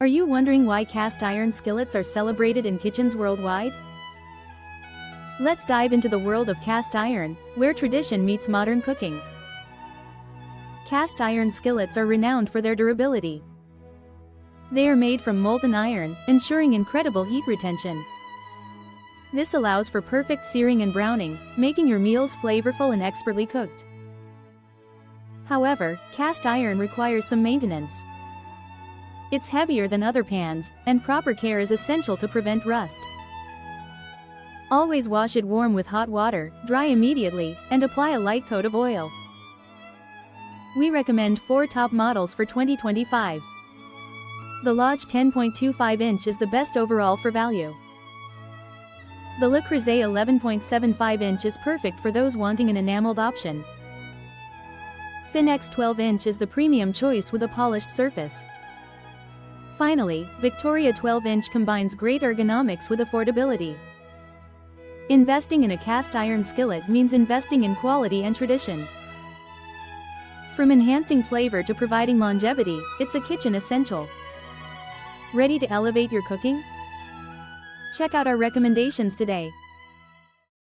Are you wondering why cast iron skillets are celebrated in kitchens worldwide? Let's dive into the world of cast iron, where tradition meets modern cooking. Cast iron skillets are renowned for their durability. They are made from molten iron, ensuring incredible heat retention. This allows for perfect searing and browning, making your meals flavorful and expertly cooked. However, cast iron requires some maintenance. It's heavier than other pans, and proper care is essential to prevent rust. Always wash it warm with hot water, dry immediately, and apply a light coat of oil. We recommend 4 top models for 2025. The Lodge 10.25-inch is the best overall for value. The Le Creuset 11.75-inch is perfect for those wanting an enameled option. Finex 12-inch is the premium choice with a polished surface. Finally, Victoria 12-inch combines great ergonomics with affordability. Investing in a cast iron skillet means investing in quality and tradition. From enhancing flavor to providing longevity, it's a kitchen essential. Ready to elevate your cooking? Check out our recommendations today.